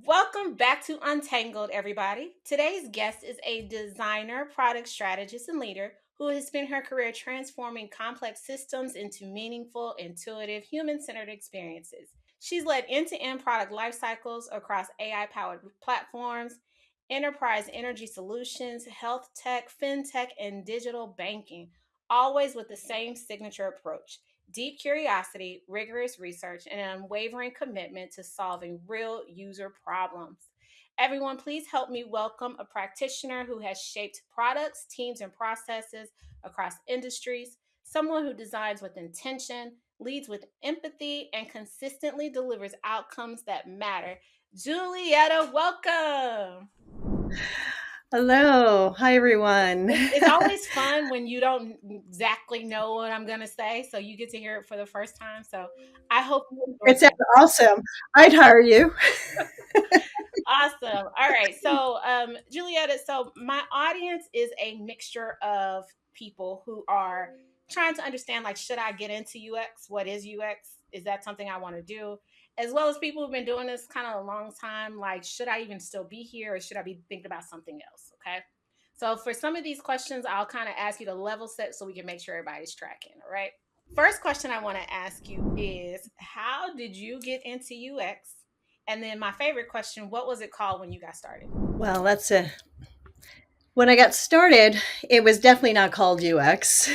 Welcome back to Untangled, everybody. Today's guest is a designer, product strategist, and leader who has spent her career transforming complex systems into meaningful, intuitive, human centered experiences. She's led end to end product life cycles across AI powered platforms, enterprise energy solutions, health tech, fintech, and digital banking, always with the same signature approach: deep curiosity, rigorous research, and an unwavering commitment to solving real user problems. Everyone, please help me welcome a practitioner who has shaped products, teams, and processes across industries, someone who designs with intention, leads with empathy, and consistently delivers outcomes that matter. Julietta, welcome. Hello. Hi, everyone. It's always fun when you don't exactly know what I'm going to say. So you get to hear it for the first time. So I hope you It enjoyed sounds that. awesome. I'd hire you. Awesome. All right. So, Julietta, so my audience is a mixture of people who are trying to understand, like, should I get into UX? What is UX? Is that something I want to do? As well as people who've been doing this kind of a long time, like, should I even still be here or should I be thinking about something else? Okay. So, for some of these questions, I'll kind of ask you to level set so we can make sure everybody's tracking. All right. First question I want to ask you is, how did you get into UX? And then my favorite question, what was it called when you got started? Well, when I got started, it was definitely not called UX.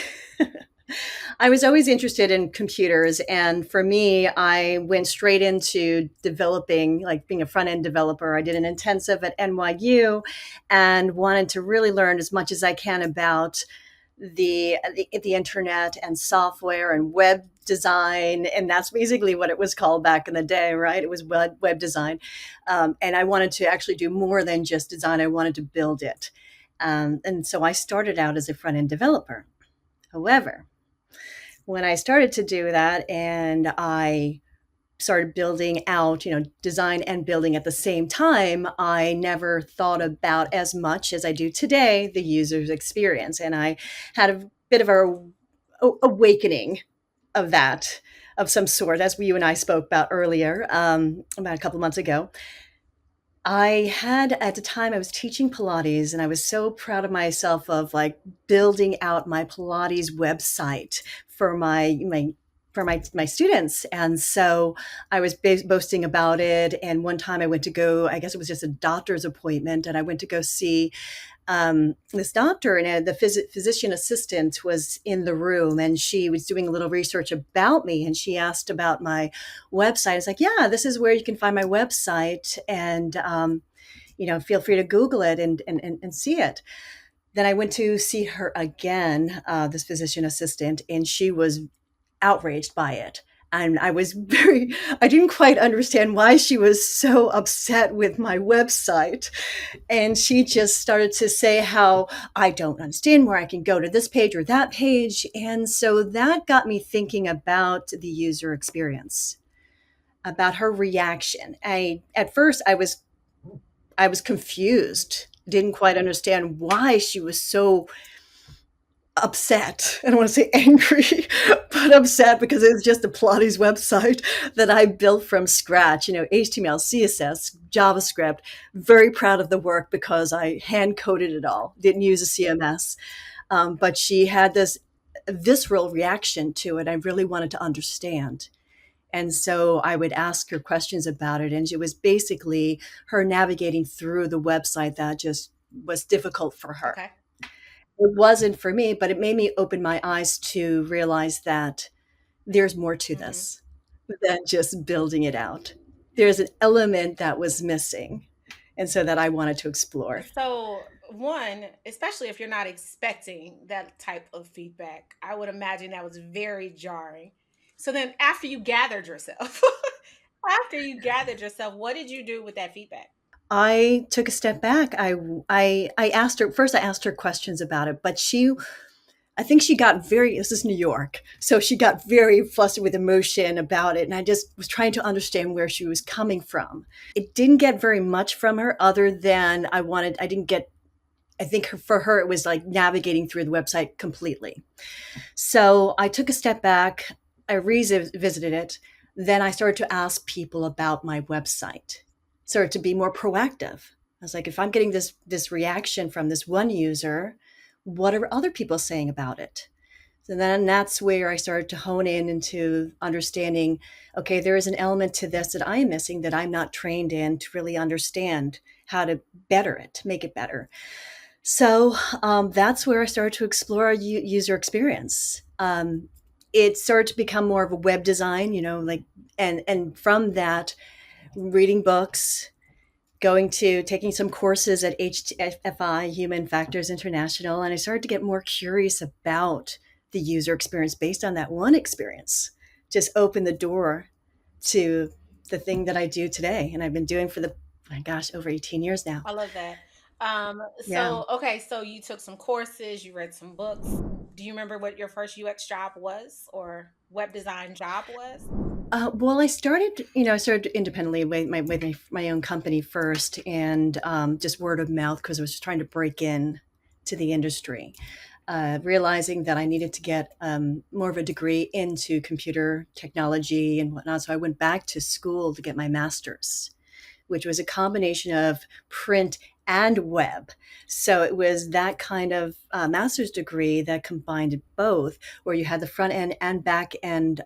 I was always interested in computers. And for me, I went straight into developing, like being a front end developer. I did an intensive at NYU and wanted to really learn as much as I can about the internet and software and web design, and that's basically what it was called back in the day, right? It was web design, and I wanted to actually do more than just design. I wanted to build it, and so I started out as a front end developer. However, when I started to do that, and I started building out, design and building at the same time, I never thought about as much as I do today the user's experience. And I had a bit of a awakening of that of some sort, as you and I spoke about earlier, about a couple of months ago. I had at the time I was teaching Pilates and I was so proud of myself of like building out my Pilates website for my students. And so I was boasting about it. And one time I went to go, I guess it was just a doctor's appointment, and I went to go see this doctor, and the physician assistant was in the room, and she was doing a little research about me, and she asked about my website. It's like, yeah, this is where you can find my website, and feel free to Google it and see it. Then I went to see her again, this physician assistant, and she was outraged by it. And I didn't quite understand why she was so upset with my website. And she just started to say how I don't understand where I can go to this page or that page. And so that got me thinking about the user experience, about her reaction. At first I was confused, didn't quite understand why she was so upset. I don't want to say angry, but upset because it was just a Pilates website that I built from scratch, HTML, CSS, JavaScript. Very proud of the work because I hand coded it all, didn't use a CMS. But she had this visceral reaction to it. I really wanted to understand. And so I would ask her questions about it. And it was basically her navigating through the website that just was difficult for her. Okay. It wasn't for me, but it made me open my eyes to realize that there's more to Mm-hmm. this than just building it out. There's an element that was missing, and so that I wanted to explore. So, one, especially if you're not expecting that type of feedback, I would imagine that was very jarring. So then, after you gathered yourself, what did you do with that feedback? I took a step back. I asked her first. I asked her questions about it, but I think she got very, this is New York, so she got very flustered with emotion about it. And I just was trying to understand where she was coming from. It didn't get very much from her other than I didn't get, I think for her, it was like navigating through the website completely. So I took a step back, I revisited it. Then I started to ask people about my website. started to be more proactive. I was like, if I'm getting this reaction from this one user, what are other people saying about it? So then that's where I started to hone in into understanding, okay, there is an element to this that I am missing that I'm not trained in to really understand how to better it, make it better. So that's where I started to explore user experience. It started to become more of a web design, like, and from that, reading books, going to taking some courses at HFI, Human Factors International, and I started to get more curious about the user experience based on that one experience. Just opened the door to the thing that I do today, and I've been doing for my gosh, over 18 years now. I love that. Yeah. So okay, so you took some courses, you read some books. Do you remember what your first UX job was or web design job was? Well, I started independently with my own company first, and just word of mouth because I was just trying to break in to the industry, realizing that I needed to get more of a degree into computer technology and whatnot. So I went back to school to get my master's, which was a combination of print and web. So it was that kind of master's degree that combined both, where you had the front end and back end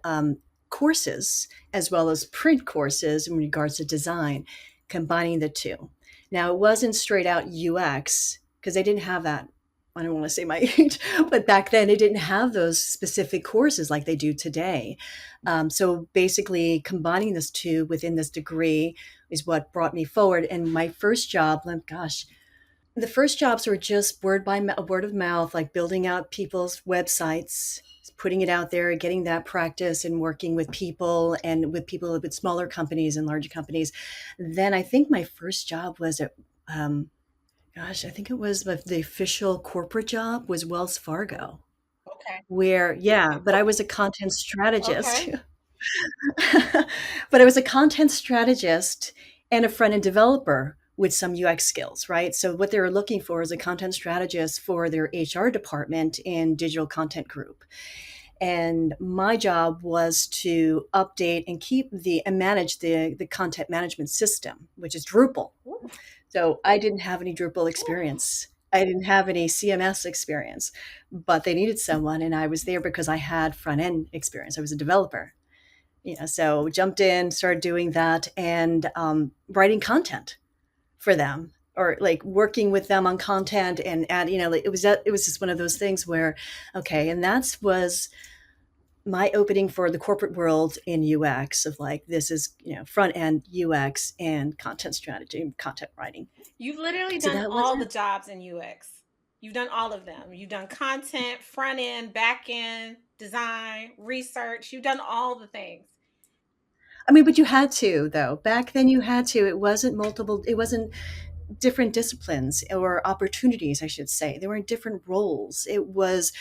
courses, as well as print courses in regards to design, combining the two. Now, it wasn't straight out UX because they didn't have that. I don't want to say my age, but back then they didn't have those specific courses like they do today. So basically, combining this two within this degree is what brought me forward. And my first job, gosh, the first jobs were just word of mouth, like building out people's websites, putting it out there, getting that practice, and working with people with smaller companies and larger companies. Then I think my first job was at, gosh, I think it was the official corporate job was Wells Fargo, Okay. where yeah, but I was a content strategist. Okay. But I was a content strategist and a front end developer with some UX skills, right? So what they were looking for is a content strategist for their HR department in digital content group. And my job was to update and manage the content management system, which is Drupal. Ooh, So I didn't have any Drupal ooh. experience. I didn't have any CMS experience, but they needed someone, and I was there because I had front end experience. I was a developer, so jumped in, started doing that, and writing content for them, or like working with them on content, and add, like, it was just one of those things where, okay, and that was my opening for the corporate world in UX of like, this is, front end UX and content strategy, content writing. You've literally So done that was all the it. jobs in UX. You've done all of them. You've done content, front end, back end, design, research. You've done all the things. I mean, but you had to, though. Back then you had to. It wasn't different disciplines or opportunities, I should say. They were in different roles. It was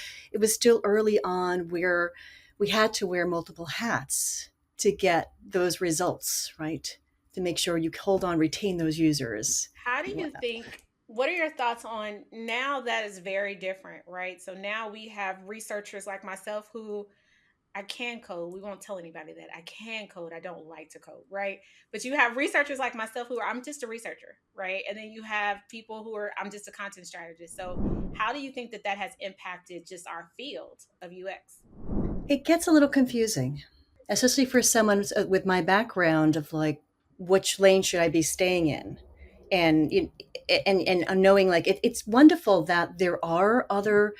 still early on where we had to wear multiple hats to get those results, right? To make sure you hold on, retain those users How do and you whatnot. think? What are your thoughts on now that is very different, right? So now we have researchers like myself who I can code. We won't tell anybody that I can code. I don't like to code, right? But you have researchers like myself who are, I'm just a researcher, right? And then you have people who are, I'm just a content strategist. So, how do you think that that has impacted just our field of UX? It gets a little confusing, especially for someone with my background of like, which lane should I be staying in? And and knowing like it's wonderful that there are other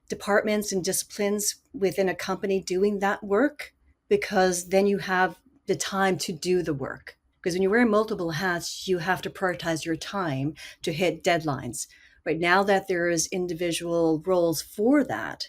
departments and disciplines within a company doing that work, because then you have the time to do the work. Because when you wear multiple hats, you have to prioritize your time to hit deadlines. Right now that there is individual roles for that,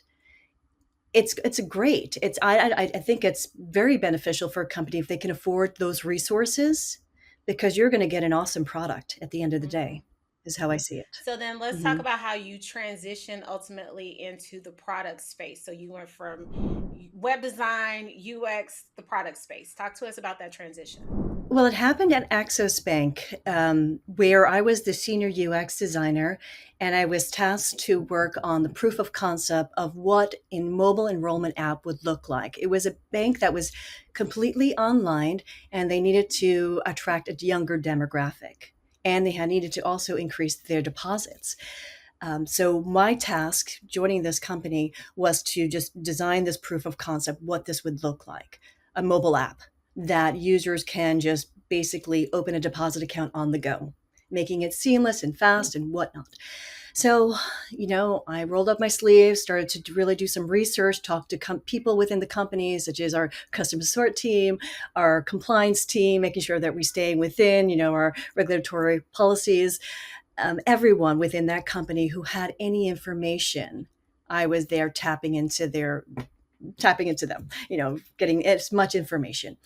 it's a great. I think it's very beneficial for a company if they can afford those resources, because you're going to get an awesome product at the end of the Hmm. day. Is how I see it. So then let's talk Hmm. about how you transition ultimately into the product space. So you went from web design, UX, the product space. Talk to us about that transition. Well, it happened at Axos Bank, where I was the senior UX designer, and I was tasked to work on the proof of concept of what a mobile enrollment app would look like. It was a bank that was completely online, and they needed to attract a younger demographic, and they had needed to also increase their deposits. So my task joining this company was to just design this proof of concept, what this would look like, a mobile app that users can just basically open a deposit account on the go, making it seamless and fast and whatnot. So, I rolled up my sleeves, started to really do some research, talk to people within the company, such as our customer support team, our compliance team, making sure that we stay within, our regulatory policies, everyone within that company who had any information. I was there tapping into them, getting as much information,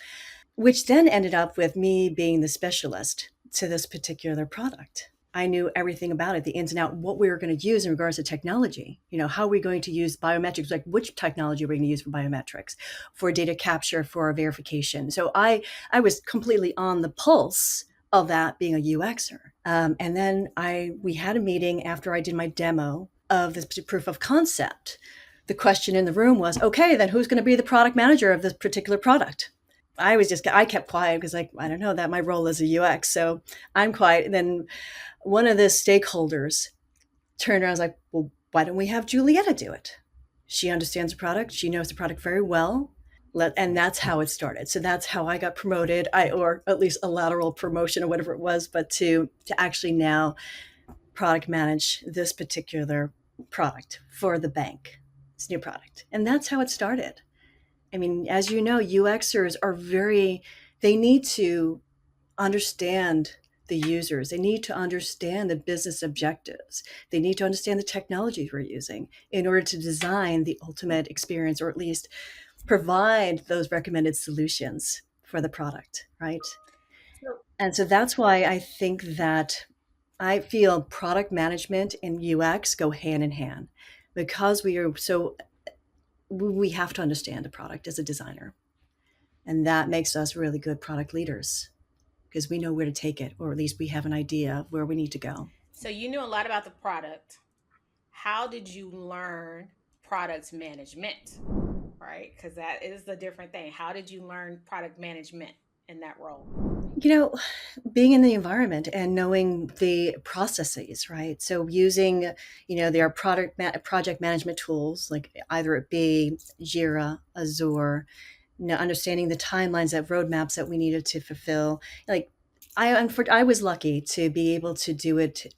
which then ended up with me being the specialist to this particular product. I knew everything about it, the ins and out, what we were going to use in regards to technology. How are we going to use biometrics? Like which technology are we going to use for biometrics, for data capture, for verification? So I was completely on the pulse of that being a UXer. And then we had a meeting after I did my demo of this proof of concept. The question in the room was, okay, then who's going to be the product manager of this particular product? I kept quiet because I don't know that my role is a UX. So I'm quiet. And then one of the stakeholders turned around and was like, well, why don't we have Julietta do it? She understands the product. She knows the product very well. And that's how it started. So that's how I got promoted, or at least a lateral promotion or whatever it was, but to actually now product manage this particular product for the bank. It's a new product. And that's how it started. I mean, as you know, UXers they need to understand the users. They need to understand the business objectives. They need to understand the technologies we're using in order to design the ultimate experience, or at least provide those recommended solutions for the product, right? So, And so that's why I think that I feel product management and UX go hand in hand, because we have to understand the product as a designer. And that makes us really good product leaders because we know where to take it, or at least we have an idea of where we need to go. so you knew a lot about the product. How did you learn product management? Right? Because that is a different thing. How did you learn product management in that role? You know, being in the environment and knowing the processes, right? So using, there are project management tools, like either it be Jira, Azure, understanding the timelines, that roadmaps that we needed to fulfill. Like I was lucky to be able to do it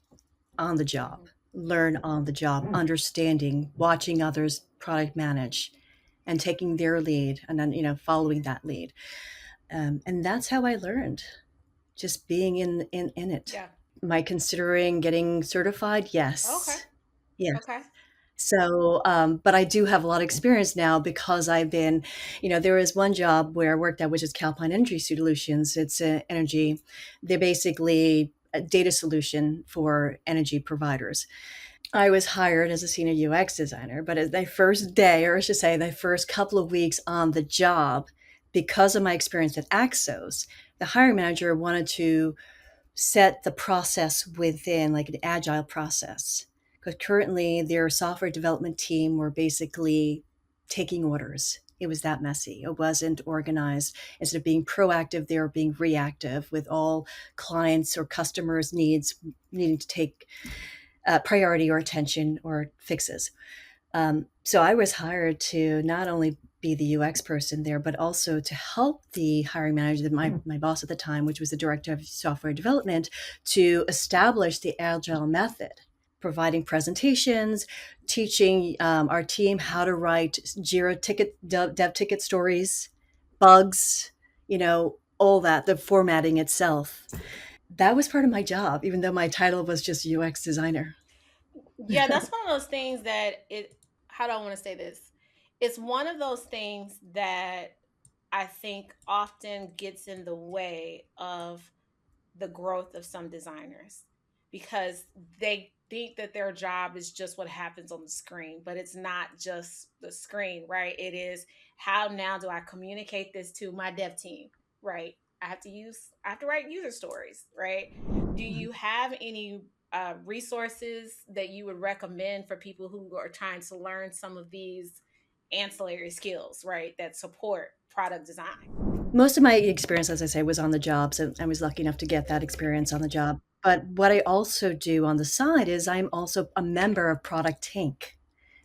on the job, Mhm. learn on the job, understanding, watching others product manage, and taking their lead, and then following that lead. And that's how I learned, just being in it. Yeah. Am I considering getting certified? Okay. Yes. Yes. Okay. So, but I do have a lot of experience now because I've been, there was one job where I worked at, which is Calpine Energy Solutions. It's energy. They're basically a data solution for energy providers. I was hired as a senior UX designer, but as my first day, or I should say, the first couple of weeks on the job, because of my experience at Axos, the hiring manager wanted to set the process within, like an agile process. Because currently their software development team were basically taking orders. It was that messy. It wasn't organized. Instead of being proactive, they were being reactive, with all clients or customers' needs needing to take priority or attention or fixes. So I was hired to not only be the UX person there, but also to help the hiring manager, my boss at the time, which was the director of software development, to establish the agile method, providing presentations, teaching our team how to write Jira dev ticket stories, bugs, all that, the formatting itself. That was part of my job, even though my title was just UX designer. Yeah, that's one of those things that it, how do I want to say this? It's one of those things that I think often gets in the way of the growth of some designers because they think that their job is just what happens on the screen, but it's not just the screen, right? It is, how now do I communicate this to my dev team, right? I have to write user stories, right? Do you have any resources that you would recommend for people who are trying to learn some of these ancillary skills, right, that support product design? Most of my experience, as I say, was on the job, so I was lucky enough to get that experience on the job. But what I also do on the side is I'm also a member of Product Tank.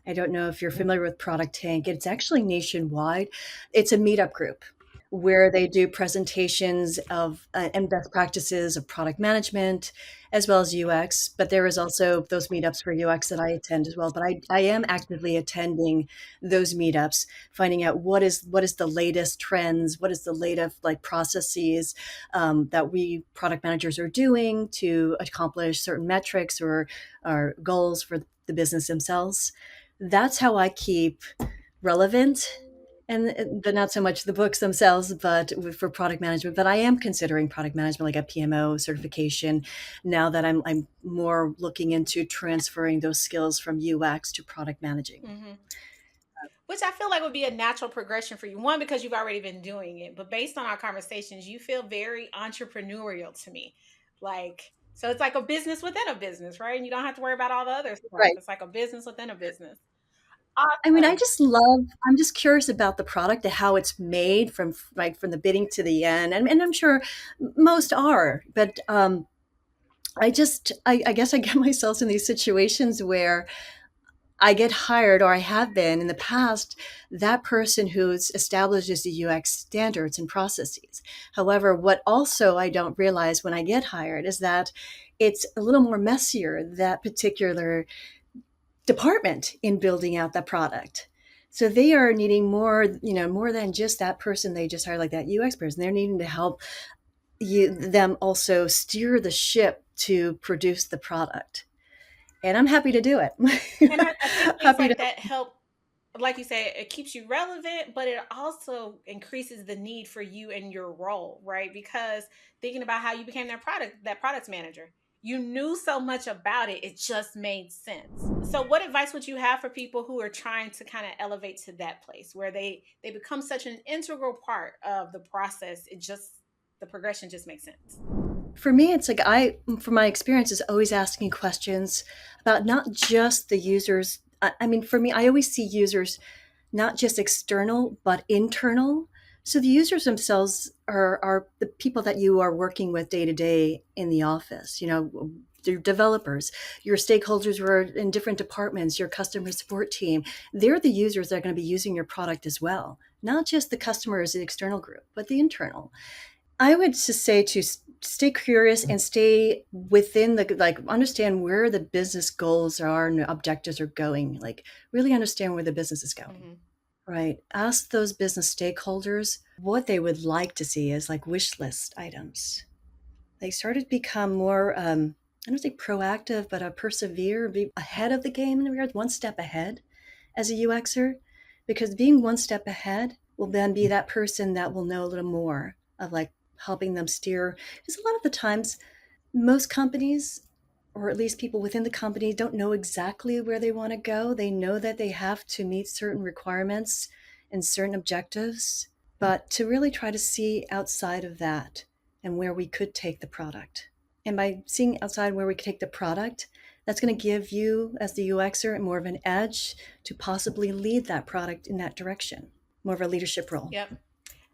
I don't know if you're familiar with Product Tank. It's actually nationwide. It's a meetup group where they do presentations of and best practices of product management as well as UX. But there is also those meetups for UX that I attend as well. But I am actively attending those meetups, finding out what is the latest trends, what is the latest like processes that we product managers are doing to accomplish certain metrics or goals for the business themselves. That's how I keep relevant, and but not so much the books themselves, but for product management. But I am considering product management, like a PMO certification, now that I'm more looking into transferring those skills from UX to product managing. Hmm. Which I feel like would be a natural progression for you. One, because you've already been doing it, but based on our conversations, you feel very entrepreneurial to me. Like, so it's like a business within a business, right? And you don't have to worry about all the other stuff. Right. It's like a business within a business. I mean, Awesome. I'm just curious about the product and how it's made from right from the beginning to the end. And I'm sure most are, but I guess I get myself in these situations where I get hired, or I have been in the past, that person who's establishes the UX standards and processes. However, what also I don't realize when I get hired is that it's a little more messier, that particular department in building out that product. So they are needing more, more than just that person they just hired, like that UX person. They're needing to help them also steer the ship to produce the product. And I'm happy to do it. And I think things Happy to. like that help, like you say, it keeps you relevant, but it also increases the need for you and your role, right? Because thinking about how you became that products manager, you knew so much about it, it just made sense. So what advice would you have for people who are trying to kind of elevate to that place where they become such an integral part of the process? It just, the progression just makes sense. For me, it's like from my experience, is always asking questions about not just the users. I mean, for me, I always see users not just external, but internal. So the users themselves are the people that you are working with day to day in the office. Your developers, your stakeholders who are in different departments, your customer support team. They're the users that are going to be using your product as well. Not just the customers, the external group, but the internal. I would just say to stay curious and stay within the like understand where the business goals are and objectives are going. Like really understand where the business is going. Hmm. Right. Ask those business stakeholders what they would like to see as like wish list items. They started to become more I don't say proactive, but persevere, be ahead of the game in regards, one step ahead as a UXer, because being one step ahead will then be that person that will know a little more of like helping them steer. Because a lot of the times, most companies, or at least people within the company, don't know exactly where they want to go. They know that they have to meet certain requirements and certain objectives, but to really try to see outside of that and where we could take the product. And by seeing outside where we could take the product, that's going to give you, as the UXer, more of an edge to possibly lead that product in that direction, more of a leadership role. Yep.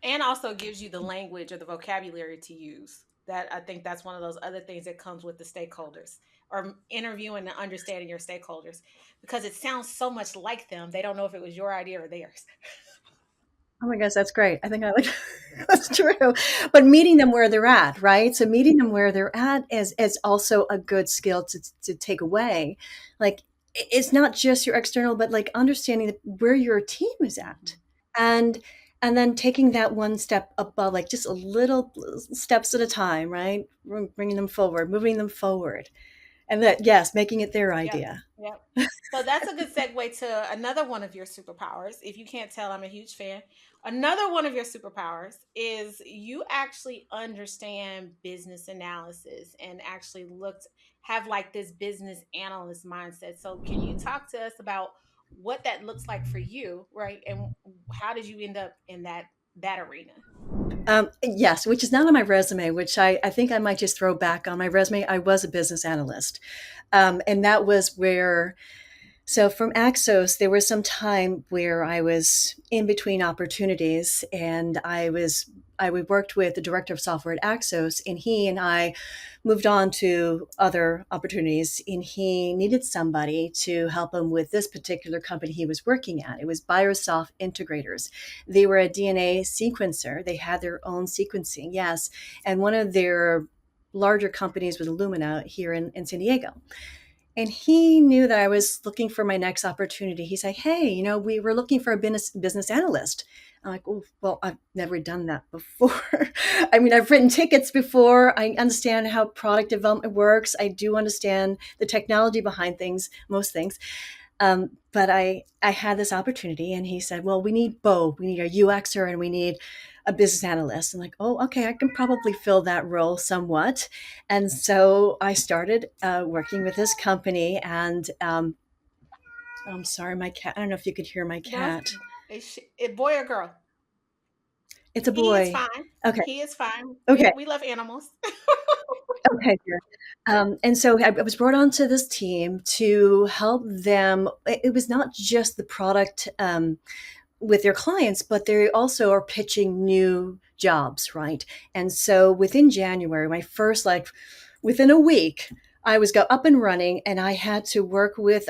And also gives you the language or the vocabulary to use. That, I think that's one of those other things that comes with the stakeholders, or interviewing and understanding your stakeholders, because it sounds so much like them, they don't know if it was your idea or theirs. Oh my gosh, that's great. I think I like that's true. But meeting them where they're at, right? So meeting them where they're at is also a good skill to take away. Like it's not just your external, but like understanding where your team is at, and and then taking that one step above, like just a little steps at a time, right? Bringing them forward, moving them forward, and that yes, making it their Yep. idea. Yep. So that's a good segue to another one of your superpowers. If you can't tell, I'm a huge fan. Another one of your superpowers is you actually understand business analysis and actually have like this business analyst mindset. So can you talk to us about what that looks like for you, right? And how did you end up in that that arena? Yes, which is not on my resume, which I think I might just throw back on my resume. I was a business analyst. And that was where, so from Axos, there was some time where I was in between opportunities, and I worked with the director of software at Axos, and he and I moved on to other opportunities, and he needed somebody to help him with this particular company he was working at. It was Biosoft Integrators. They were a DNA sequencer. They had their own sequencing, yes, and one of their larger companies was Illumina here in San Diego. And he knew that I was looking for my next opportunity. He's like, "Hey, we were looking for a business analyst." I'm like, "Oh, well, I've never done that before." I mean, I've written tickets before. I understand how product development works. I do understand the technology behind things, most things. But I had this opportunity, and he said, "Well, we need both. We need a UXer and we need a business analyst." I'm like, "Oh, okay, I can probably fill that role somewhat." And so I started working with this company. And I'm sorry, my cat. I don't know if you could hear my That's cat. a boy or girl? It's a He is boy. fine. Okay. He is fine. We Okay. we love animals. Okay. Good. And so I was brought onto this team to help them. It was not just the product. With their clients, but they also are pitching new jobs, right? And so within January, my first, like within a week, I was go up and running, and I had to work with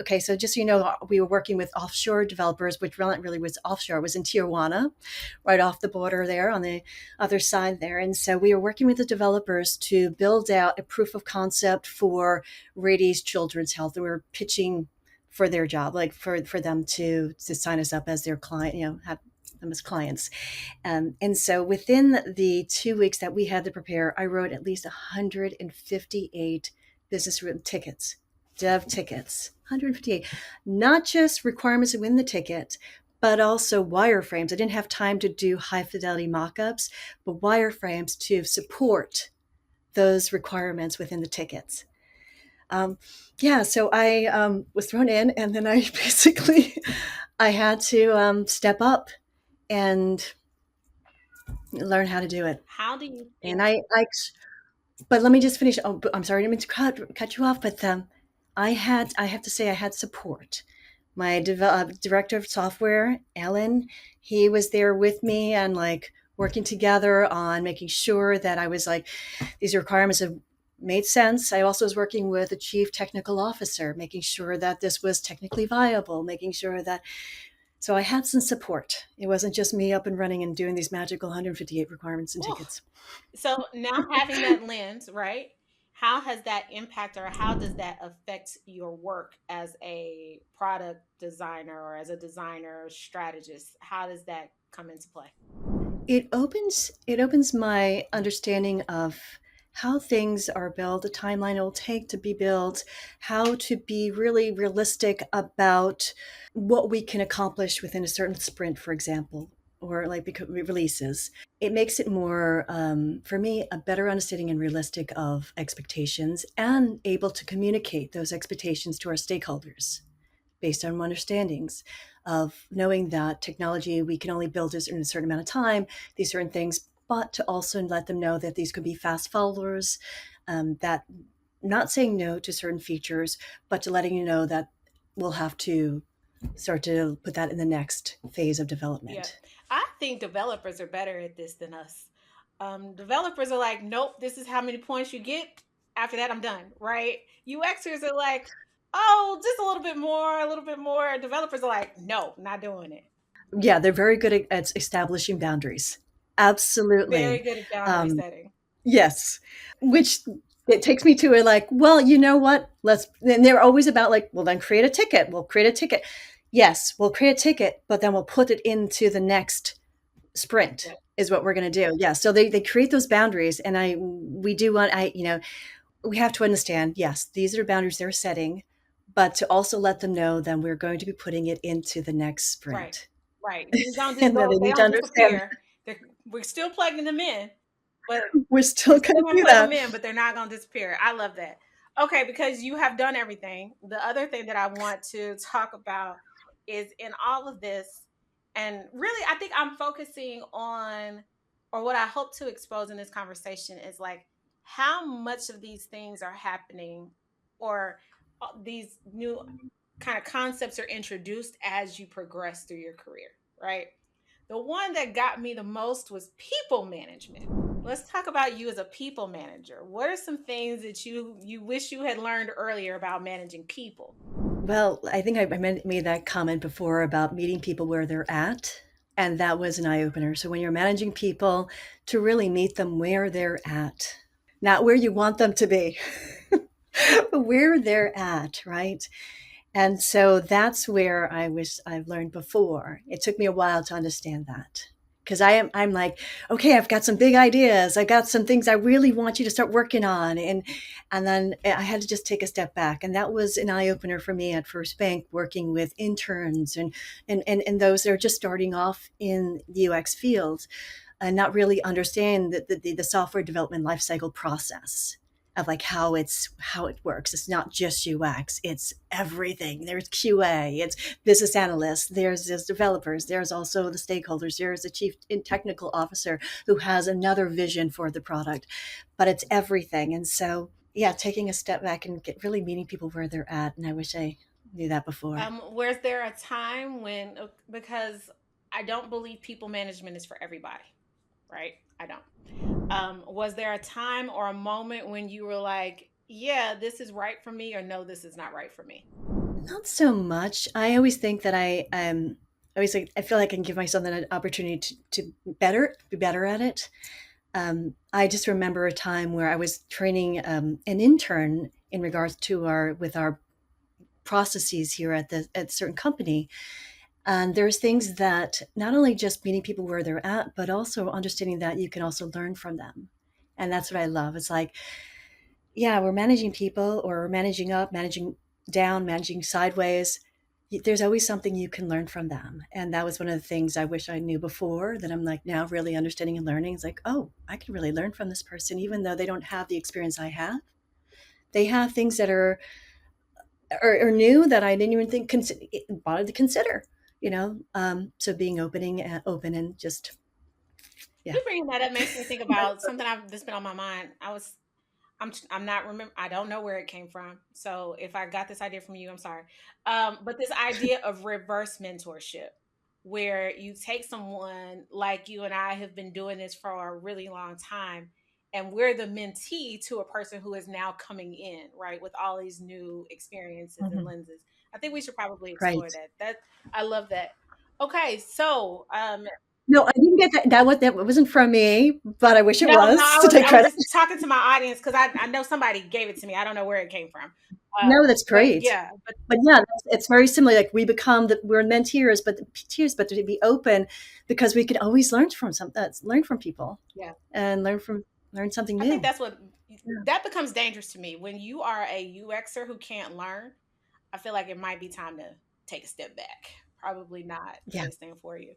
okay, so just so you know, we were working with offshore developers, which really was offshore. It was in Tijuana, right off the border there on the other side there. And so we were working with the developers to build out a proof of concept for Rady's Children's Health. And we were pitching for their job, like for them to sign us up as their client, have them as clients. And so within the 2 weeks that we had to prepare, I wrote at least 158 business room tickets, dev tickets, 158, not just requirements within the ticket, but also wireframes. I didn't have time to do high fidelity mockups, but wireframes to support those requirements within the tickets. Um, yeah, so I was thrown in, and then I basically I had to step up and learn how to do it. How do you And think? but let me just finish. Oh, I'm sorry, I didn't mean to cut you off, but I have to say I had support. My director of software, Alan, he was there with me, and like working together on making sure that I was like, these requirements have made sense. I also was working with a chief technical officer, making sure that this was technically viable, making sure that, so I had some support. It wasn't just me up and running and doing these magical 158 requirements and Oh, tickets. so now having that lens, right? How has that impact, or how does that affect your work as a product designer or as a designer strategist? How does that come into play? It opens my understanding of how things are built, the timeline it will take to be built, how to be really realistic about what we can accomplish within a certain sprint, for example, or like because releases. It makes it more, for me, a better understanding and realistic of expectations, and able to communicate those expectations to our stakeholders based on understandings of knowing that technology, we can only build this in a certain amount of time, these certain things, but to also let them know that these could be fast followers, that not saying no to certain features, but to letting you know that we'll have to start to put that in the next phase of Yeah, development. I think developers are better at this than us. Developers are like, nope, this is how many points you get. After that, I'm done, right? UXers are like, oh, just a little bit more, a little bit more. Developers are like, no, not doing it. Yeah, they're very good at establishing boundaries. Very Absolutely. good at boundary Um, setting. Yes, which it takes me to a like, well, you know what? And they're always about like, well, then create a ticket. We'll create a ticket. Yes, we'll create a ticket, but then we'll put it into the next sprint Yeah. is what we're going to do. Yeah. So they create those boundaries. And we do want, we have to understand, yes, these are boundaries they're setting, but to also let them know that we're going to be putting it into the next Right. sprint. Right. These don't just And that go, they they need to don't understand disappear. We're still plugging them in, but we're we're still going still to gonna do plug them that. in, but they're not gonna disappear. I love that. Okay, because you have done everything. The other thing that I want to talk about is in all of this, And really, I think I'm focusing on, or what I hope to expose in this conversation is like how much of these things are happening, or these new kind of concepts are introduced as you progress through your career, right? The one that got me the most was people management. Let's talk about you as a people manager. What are some things that you wish you had learned earlier about managing people? Well, I think I made that comment before about meeting people where they're at, and that was an eye opener. So when you're managing people, to really meet them where they're at, not where you want them to be, but where they're at, right? And so that's where I wish I've learned before. It took me a while to understand that. Because I'm like, okay, I've got some big ideas. I got some things I really want you to start working on. And then I had to just take a step back. And that was an eye opener for me at First Bank, working with interns and those that are just starting off in the UX field and not really understand the software development lifecycle process of like how it works. It's not just UX, it's everything. There's QA, it's business analysts, there's developers, there's also the stakeholders, there's a chief technical officer who has another vision for the product, but it's everything. And so yeah, taking a step back and really meeting people where they're at. And I wish I knew that before. Was there a time when, because I don't believe people management is for everybody, right? I don't. Was there a time or a moment when you were like, yeah, this is right for me, or no, this is not right for me? Not so much. I always think that I always like, I feel like I can give myself an opportunity to be better at it. I just remember a time where I was training an intern in regards to our processes here at a certain company. And there's things that not only just meeting people where they're at, but also understanding that you can also learn from them. And that's what I love. It's like, yeah, we're managing people or we're managing up, managing down, managing sideways. There's always something you can learn from them. And that was one of the things I wish I knew before that I'm like now really understanding and learning. It's like, oh, I can really learn from this person, even though they don't have the experience I have. They have things that are new that I didn't even think wanted to consider. So being open and just yeah. You bringing that up makes me think about something that's been on my mind. I'm not remember. I don't know where it came from. So if I got this idea from you, I'm sorry. But this idea of reverse mentorship, where you take someone like you and I have been doing this for a really long time, and we're the mentee to a person who is now coming in, right, with all these new experiences and Mhm. lenses. I think we should probably Right. explore that. I love that. Okay, so No, I didn't get that. That wasn't from me, but I wish it no, was to take I was credit. just talking to my audience because I know somebody gave it to me. I don't know where it came from. No, that's But great. yeah, but But yeah, it's very similar. Like we're menteers, but peers, but to be open because we can always learn from people yeah, and learn something I think new. that's what Yeah. that becomes dangerous to me when you are a UXer who can't learn. I feel like it might be time to take a step back. Probably not the Yeah. best thing for you.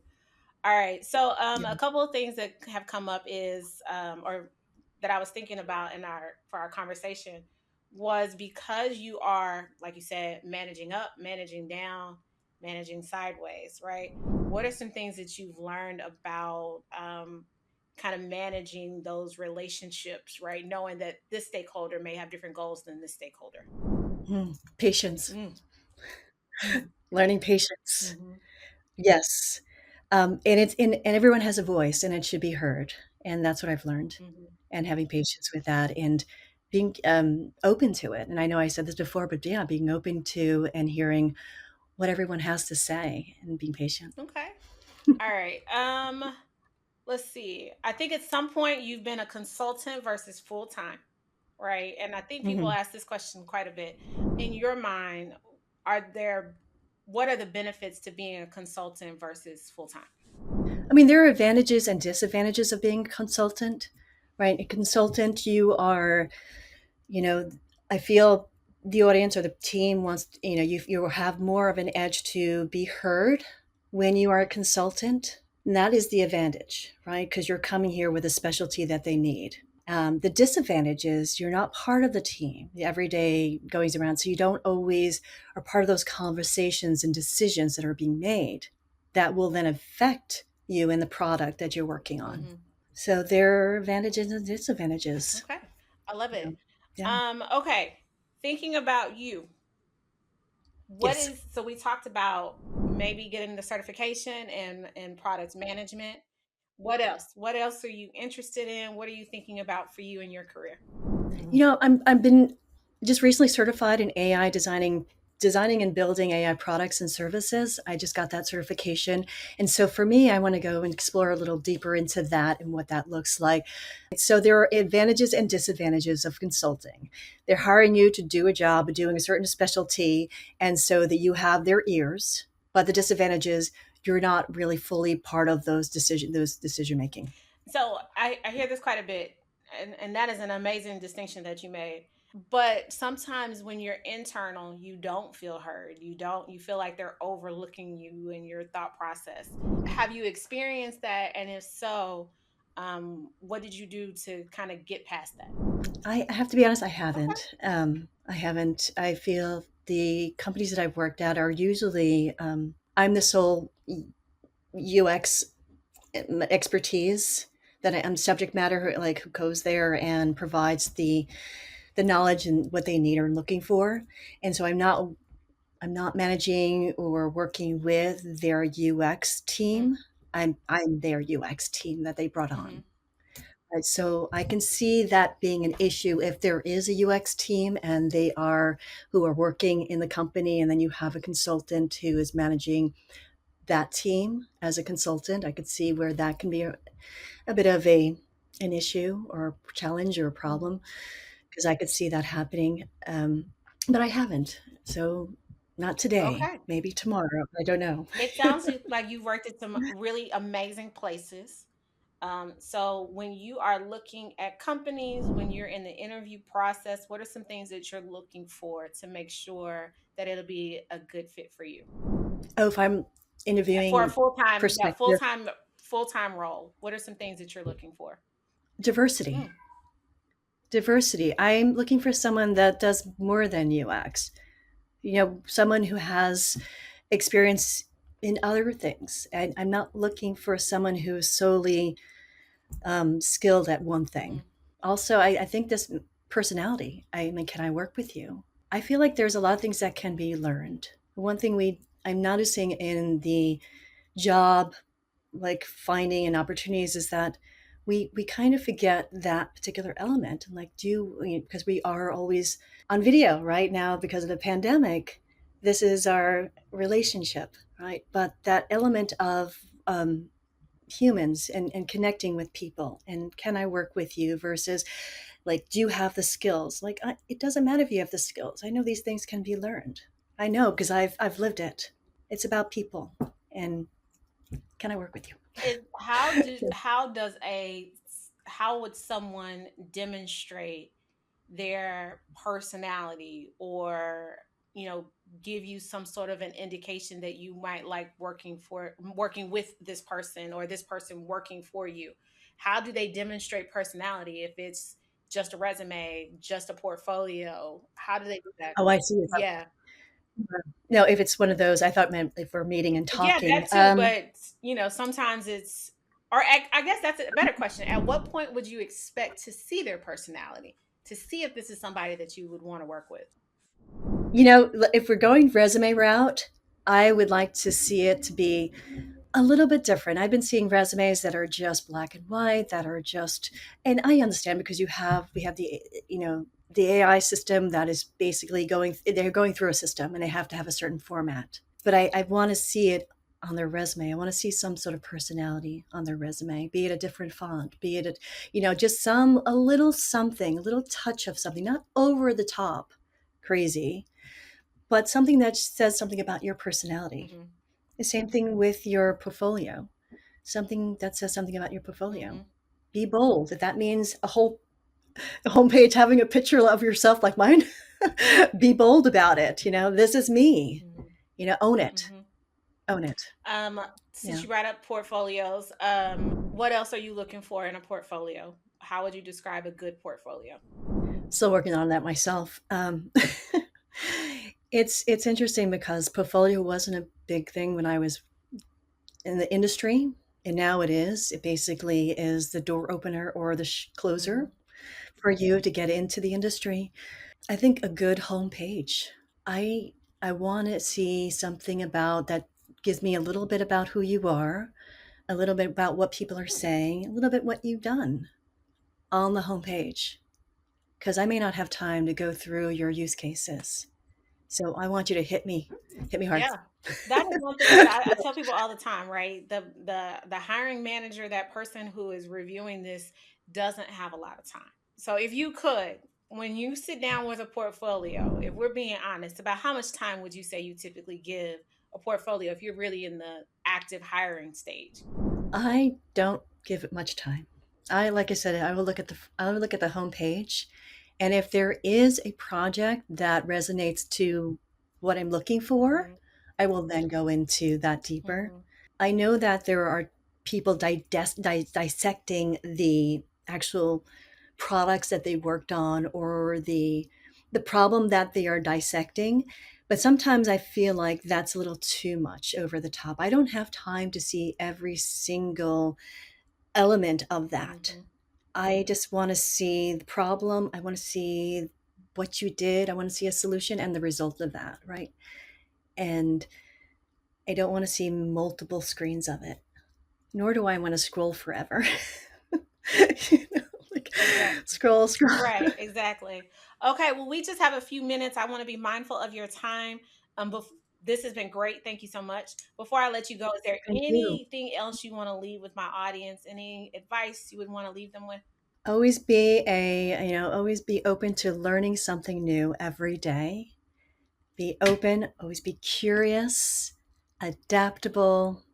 All right. So, Yeah. a couple of things that have come up is, or that I was thinking about for our conversation, was because you are, like you said, managing up, managing down, managing sideways, right? What are some things that you've learned about kind of managing those relationships, right? Knowing that this stakeholder may have different goals than this stakeholder. Patience, Mm. Mm. learning patience. Hmm. Yes. And everyone has a voice and it should be heard. And that's what I've learned, Hmm. and having patience with that and being open to it. And I know I said this before, but yeah, being open to and hearing what everyone has to say and being patient. Okay. All right. Let's see. I think at some point you've been a consultant versus full time, right? And I think people Mhm. ask this question quite a bit. In your mind, are there what are the benefits to being a consultant versus full time? I mean, there are advantages and disadvantages of being a consultant, right? A consultant, you know, I feel the audience or the team wants, you have more of an edge to be heard when you are a consultant. And that is the advantage, right? Because you're coming here with a specialty that they need. The disadvantage is you're not part of the team, the everyday goings around. So you don't always are part of those conversations and decisions that are being made. that will then affect you in the product that you're working on. Hmm. So there are advantages and disadvantages. Okay. I love Yeah. it. Yeah. Okay. Thinking about you, what Yes. is so we talked about maybe getting the certification and product management. What else? What else are you interested in? What are you thinking about for you in your career? I've been just recently certified in AI designing and building AI products and services. I just got that certification. And so for me, I want to go and explore a little deeper into that and what that looks like. So there are advantages and disadvantages of consulting. They're hiring you to do a job, doing a certain specialty, and so that you have their ears. But the disadvantage is you're not really fully part of those decision making. So I hear this quite a bit, and that is an amazing distinction that you made. But sometimes when you're internal, you don't feel heard. You feel like they're overlooking you in your thought process. Have you experienced that? And if so, what did you do to kind of get past that? I have to be honest, I Okay. haven't. I haven't. I feel the companies that I've worked at are usually, I'm the sole UX expertise that I'm subject matter like who goes there and provides the knowledge and what they need or looking for. And so I'm not managing or working with their UX Hmm. team. I'm their UX team that they brought Hmm. on. Right, so I can see that being an issue if there is a UX team and they are who are working in the company, and then you have a consultant who is managing that team as a consultant. I could see where that can be a bit of an issue or a challenge or a Hmm. problem because I could see that happening. But I haven't. So not today, Okay. maybe tomorrow. I don't know. It sounds like you've worked at some really amazing places. So when you are looking at companies, when you're in the interview process, what are some things that you're looking for to make sure that it'll be a good fit for you? Oh, if I'm For a interviewing full-time, yeah, perspective, full-time role, what are some things that you're looking for? diversity. Mm, Diversity. I'm looking for someone that does more than UX. Someone who has experience in other things. I'm not looking for someone who is solely skilled at one thing. mhm, Also, I think this personality. I mean, can I work with you? I feel like there's a lot of things that can be learned. One thing I'm noticing in the job like finding and opportunities is that we kind of forget that particular element and like because we are always on video right now because of the pandemic. This is our relationship, right? But that element of humans and connecting with people and can I work with you versus like do you have the skills, like it doesn't matter if you have the skills. I know these things can be learned. I know because I've lived it. It's about people and can I work with you? how would someone demonstrate their personality, or you know give you some sort of an indication that you might like working with this person, or this person working for you? How do they demonstrate personality? If it's just a resume, just a portfolio, how do they do that? Oh, I see. It's Yeah. no, if it's one of those, I thought meant if we're meeting and Yeah, talking. that too. But sometimes it's, or I guess that's a better question. At what point would you expect to see their personality, to see if this is somebody that you would want to work with? If we're going resume route, I would like to see it to be a little bit different. I've been seeing resumes that are just black and white, that are just, and I understand because we have the AI system that is basically they're going through a system and they have to have a certain format. But I want to see it on their resume. I want to see some sort of personality on their resume, be it a different font, be it, just a little something, a little touch of something, not over the top crazy, but something that says something about your personality. Hmm. The same thing with your portfolio. Something that says something about your portfolio. Hmm. Be bold. If that means a homepage having a picture of yourself like mine, be bold about it. This is me. Hmm. Own it. Hmm. Own it. Since Yeah. you brought up portfolios, what else are you looking for in a portfolio? How would you describe a good portfolio? Still working on that myself. It's interesting because portfolio wasn't a big thing when I was in the industry, and now it is. It basically is the door opener or the closer Mhm. for you to get into the industry. I think a good homepage. I I want to see something about that gives me a little bit about who you are, a little bit about what people are saying, a little bit what you've done on the homepage. Because I may not have time to go through your use cases. So I want you to hit me hard. Yeah. That is one thing that I tell people all the time, right? The hiring manager, that person who is reviewing this, doesn't have a lot of time. So if you could, when you sit down with a portfolio, if we're being honest, about how much time would you say you typically give a portfolio if you're really in the active hiring stage? I don't give it much time. Like I said, I will look at the homepage, and if there is a project that resonates to what I'm looking for, Hmm. I will then go into that deeper. Hmm. I know that there are people dissecting the actual products that they worked on or the problem that they are dissecting, but sometimes I feel like that's a little too much over the top. I don't have time to see every single element of that. Hmm. I just want to see the problem. I want to see what you did. I want to see a solution and the result of that, right? And I don't want to see multiple screens of it, nor do I want to scroll forever. Like Exactly. scroll, scroll. Right, exactly. Okay, well, we just have a few minutes. I want to be mindful of your time. This has been great. Thank you so much. Before I let you go, is there Thank you. anything else you want to leave with my audience? Any advice you would want to leave them with? Always be open to learning something new every day. Be open, always be curious, adaptable,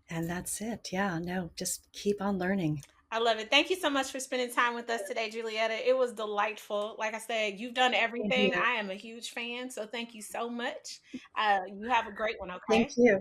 and that's it. Yeah, no, just keep on learning. I love it. Thank you so much for spending time with us today, Julietta. It was delightful. Like I said, you've done Thank everything. you. I am a huge fan, so thank you so much. You have a great one, Thank okay? you.